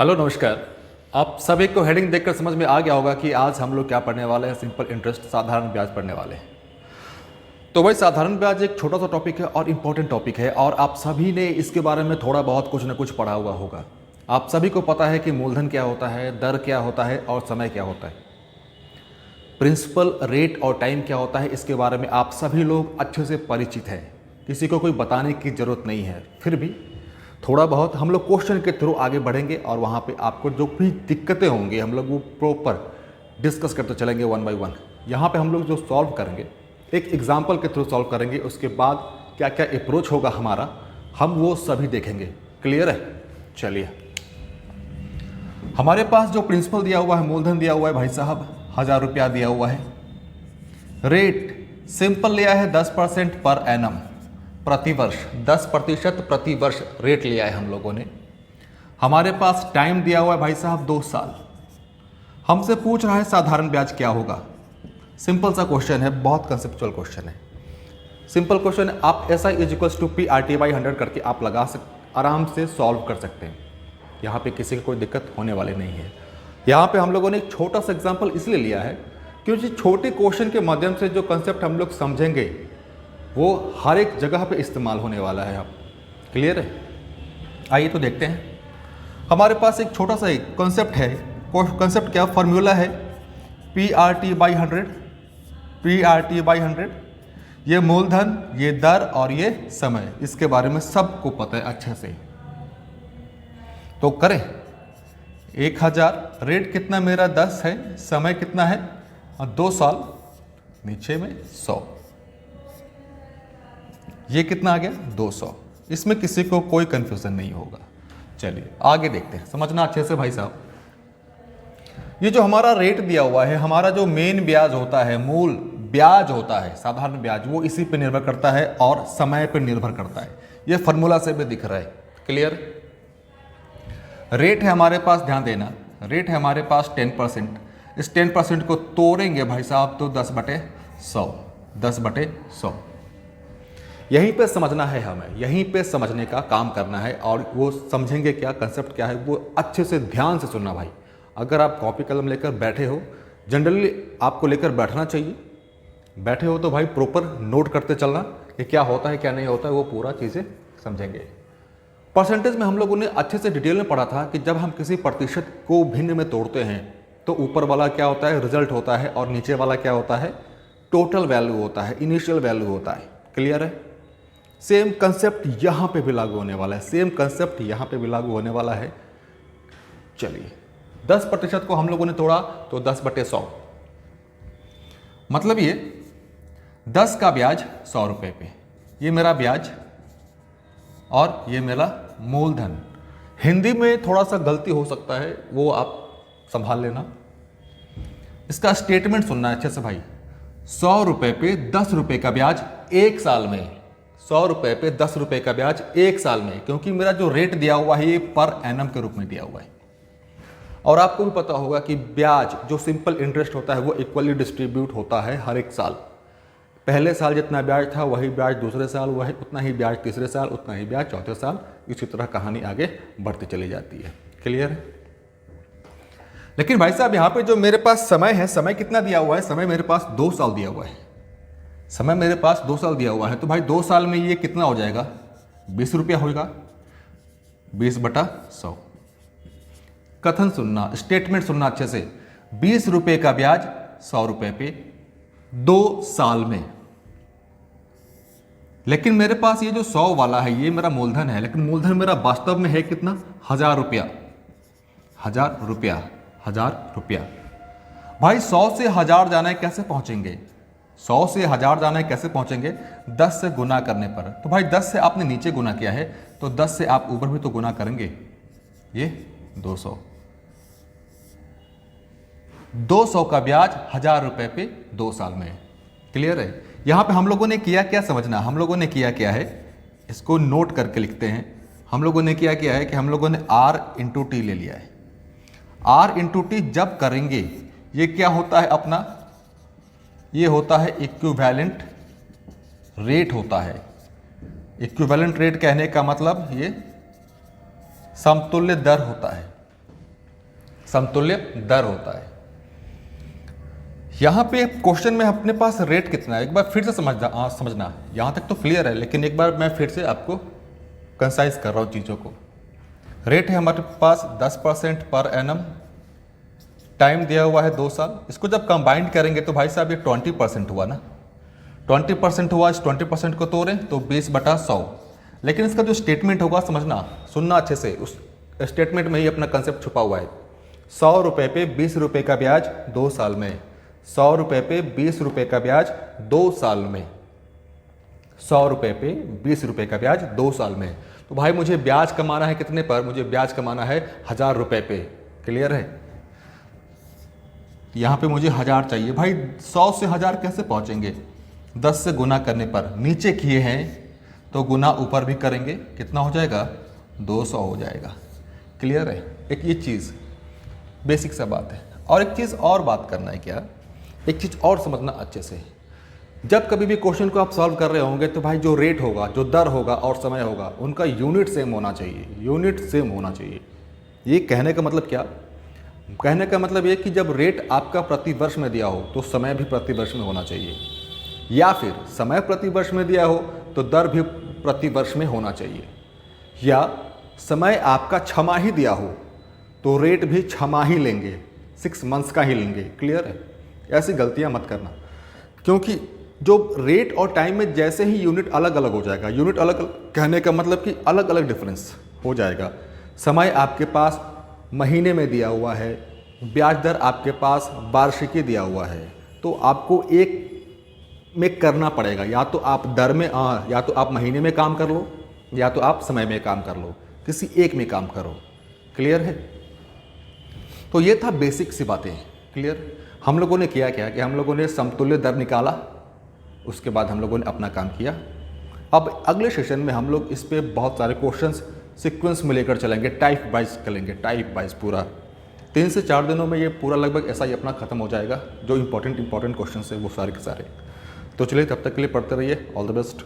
Hello नमस्कार। आप सभी को हेडिंग देखकर समझ में आ गया होगा कि आज हम लोग क्या पढ़ने वाले हैं। सिंपल इंटरेस्ट, साधारण ब्याज पढ़ने वाले हैं। तो भाई साधारण ब्याज एक छोटा सा टॉपिक है और इम्पोर्टेंट टॉपिक है, और आप सभी ने इसके बारे में थोड़ा बहुत कुछ ना कुछ पढ़ा हुआ होगा। आप सभी को पता है कि मूलधन क्या होता है, दर क्या होता है और समय क्या होता है, प्रिंसिपल, रेट और टाइम क्या होता है। इसके बारे में आप सभी लोग अच्छे से परिचित हैं, किसी को कोई बताने की ज़रूरत नहीं है। फिर भी थोड़ा बहुत हम लोग क्वेश्चन के थ्रू आगे बढ़ेंगे और वहाँ पे आपको जो भी दिक्कतें होंगी हम लोग वो प्रॉपर डिस्कस करते चलेंगे वन बाय वन। यहाँ पे हम लोग जो सॉल्व करेंगे एक एग्जाम्पल के थ्रू सॉल्व करेंगे, उसके बाद क्या क्या अप्रोच होगा हमारा, हम वो सभी देखेंगे। क्लियर है? चलिए, हमारे पास जो प्रिंसिपल दिया हुआ है, मूलधन दिया हुआ है भाई साहब, 1000 रुपया दिया हुआ है। रेट सिंपल लिया है 10% पर एनम, प्रतिवर्ष 10% प्रतिवर्ष रेट लिया है हम लोगों ने। हमारे पास टाइम दिया हुआ है भाई साहब 2 साल। हमसे पूछ रहा है साधारण ब्याज क्या होगा। सिंपल सा क्वेश्चन है, बहुत कंसेप्चुअल क्वेश्चन है, सिंपल क्वेश्चन है। आप SI = PRT/100 करके आप लगा आराम से सॉल्व कर सकते हैं। यहाँ पे किसी को कोई दिक्कत होने वाली नहीं है। यहाँ पे हम लोगों ने एक छोटा सा एग्जाम्पल इसलिए लिया है क्योंकि छोटे क्वेश्चन के माध्यम से जो कंसेप्ट हम लोग समझेंगे वो हर एक जगह पे इस्तेमाल होने वाला है। आप क्लियर है? आइए तो देखते हैं। हमारे पास एक छोटा सा एक कॉन्सेप्ट है। कॉन्सेप्ट क्या? फॉर्मूला है PRT/100। PRT/100 ये मूलधन, ये दर और ये समय, इसके बारे में सबको पता है अच्छे से। तो करें 1000, रेट कितना मेरा 10 है, समय कितना है 2 साल, नीचे में 100, ये कितना आ गया 200। इसमें किसी को कोई कंफ्यूजन नहीं होगा। चलिए आगे देखते हैं, समझना अच्छे से भाई साहब। ये जो हमारा रेट दिया हुआ है, हमारा जो मेन ब्याज होता है, मूल ब्याज होता है, साधारण ब्याज, वो इसी पे निर्भर करता है और समय पे निर्भर करता है। ये फॉर्मूला से भी दिख रहा है। क्लियर? रेट है हमारे पास, ध्यान देना, रेट है हमारे पास 10%। इस 10% को तोड़ेंगे भाई साहब तो 10/100, 10/100। यहीं पे समझना है हमें, यहीं पे समझने का काम करना है। और वो समझेंगे क्या, कंसेप्ट क्या है, वो अच्छे से ध्यान से सुनना भाई। अगर आप कॉपी कलम लेकर बैठे हो, जनरली आपको लेकर बैठना चाहिए, बैठे हो तो भाई प्रॉपर नोट करते चलना कि क्या होता है क्या नहीं होता है, वो पूरा चीज़ें समझेंगे। परसेंटेज में हम लोगों ने अच्छे से डिटेल में पढ़ा था कि जब हम किसी प्रतिशत को भिन्न में तोड़ते हैं तो ऊपर वाला क्या होता है, रिजल्ट होता है, और नीचे वाला क्या होता है, टोटल वैल्यू होता है, इनिशियल वैल्यू होता है। क्लियर है? सेम कंसेप्ट यहाँ पे भी लागू होने वाला है, सेम कंसेप्ट यहाँ पे भी लागू होने वाला है। चलिए 10% को हम लोगों ने तोड़ा तो 10/100, मतलब ये 10 का ब्याज 100 रुपये पे, ये मेरा ब्याज और ये मेरा मूलधन। हिंदी में थोड़ा सा गलती हो सकता है, वो आप संभाल लेना। इसका स्टेटमेंट सुनना है अच्छे से भाई। 100 रुपये पे 10 रुपये का ब्याज 1 साल में, 100 रुपये पे 10 रुपये का ब्याज 1 साल में, क्योंकि मेरा जो रेट दिया हुआ है ये पर एनम के रूप में दिया हुआ है। और आपको भी पता होगा कि ब्याज जो सिंपल इंटरेस्ट होता है वो इक्वली डिस्ट्रीब्यूट होता है हर एक साल। पहले साल जितना ब्याज था वही ब्याज दूसरे साल, वही उतना ही ब्याज तीसरे साल, उतना ही ब्याज चौथे साल, इसी तरह कहानी आगे बढ़ती चली जाती है। क्लियर है? लेकिन भाई साहब यहाँ पे जो मेरे पास समय है, समय कितना दिया हुआ है, समय मेरे पास 2 साल दिया हुआ है, समय मेरे पास 2 साल दिया हुआ है। तो भाई 2 साल में ये कितना हो जाएगा, 20 रुपया होगा, 20/100। कथन सुनना, स्टेटमेंट सुनना अच्छे से। 20 रुपये का ब्याज 100 रुपये पे 2 साल में। लेकिन मेरे पास ये जो 100 वाला है ये मेरा मूलधन है, लेकिन मूलधन मेरा वास्तव में है कितना, 1000 रुपया, 1000 रुपया, 1000 रुपया। भाई 100 से 1000 जाना है, कैसे पहुंचेंगे, 100 से 1000 जाना है, कैसे पहुंचेंगे, 10 से गुना करने पर। तो भाई 10 से आपने नीचे गुना किया है तो 10 से आप ऊपर भी तो गुना करेंगे, ये 200। 200 का ब्याज 1000 रुपये पे 2 साल में। क्लियर है? यहां पे हम लोगों ने किया क्या, समझना, हम लोगों ने किया क्या है, इसको नोट करके लिखते हैं। हम लोगों ने किया क्या है कि हम लोगों ने R/T ले लिया है। R/T जब करेंगे ये क्या होता है अपना, ये होता है इक्विवेलेंट रेट होता है। इक्विवेलेंट रेट कहने का मतलब ये समतुल्य दर होता है। समतुल्य दर होता है। यहाँ पे क्वेश्चन में अपने पास रेट कितना है एक बार फिर से समझना। यहाँ तक तो क्लियर है, लेकिन एक बार मैं फिर से आपको कंसाइज कर रहा हूँ चीज़ों को। रेट है हमारे पास 10% पर एनम, टाइम दिया हुआ है 2 साल। इसको जब कंबाइंड करेंगे तो भाई साहब ये 20% हुआ ना, 20% हुआ। इस 20% को तोड़ें तो 20/100। लेकिन इसका जो स्टेटमेंट होगा समझना, सुनना अच्छे से, उस स्टेटमेंट में ही अपना कंसेप्ट छुपा हुआ है। 100 रुपये पे 20 रुपये का ब्याज 2 साल में, 100 रुपये पे 20 रुपये का ब्याज 2 साल में, 100 रुपये पे 20 रुपये का ब्याज 2 साल में। तो भाई मुझे ब्याज कमाना है कितने पर? मुझे ब्याज कमाना है 1000 रुपये पे। क्लियर है? यहाँ पे मुझे 1000 चाहिए। भाई 100 से 1000 कैसे पहुँचेंगे? 10 से गुना करने पर, नीचे किए हैं तो गुना ऊपर भी करेंगे, कितना हो जाएगा? 200 हो जाएगा। क्लियर है? एक ये चीज़ बेसिक सा बात है। और एक चीज़ और बात करना है क्या, एक चीज़ और समझना अच्छे से। जब कभी भी क्वेश्चन को आप सॉल्व कर रहे होंगे तो भाई जो रेट होगा, जो दर होगा और समय होगा, उनका यूनिट सेम होना चाहिए, यूनिट सेम होना चाहिए। ये कहने का मतलब क्या? कहने का मतलब ये कि जब रेट आपका प्रति वर्ष में दिया हो तो समय भी प्रति वर्ष में होना चाहिए, या फिर समय प्रति वर्ष में दिया हो तो दर भी प्रति वर्ष में होना चाहिए, या समय आपका 6 माह ही दिया हो तो रेट भी 6 माह ही लेंगे, 6 मंथ्स का ही लेंगे। क्लियर है? ऐसी गलतियां मत करना, क्योंकि जो रेट और टाइम में जैसे ही यूनिट अलग अलग हो जाएगा, यूनिट अलग कहने का मतलब कि अलग अलग डिफरेंस हो जाएगा। समय आपके पास महीने में दिया हुआ है, ब्याज दर आपके पास वार्षिकी दिया हुआ है, तो आपको एक में करना पड़ेगा। या तो आप दर में या तो आप महीने में काम कर लो, या तो आप समय में काम कर लो, किसी एक में काम करो। क्लियर है? तो ये था बेसिक सी बातें। क्लियर? हम लोगों ने किया क्या कि हम लोगों ने समतुल्य दर निकाला, उसके बाद हम लोगों ने अपना काम किया। अब अगले सेशन में हम लोग इस पे बहुत सारे क्वेश्चंस सीक्वेंस में लेकर चलेंगे, टाइप वाइज करेंगे, टाइप वाइज पूरा 3 से 4 दिनों में ये पूरा लगभग ऐसा ही अपना खत्म हो जाएगा। जो इंपॉर्टेंट क्वेश्चन है वो सारे के सारे। तो चलिए तब तक के लिए पढ़ते रहिए। All the best.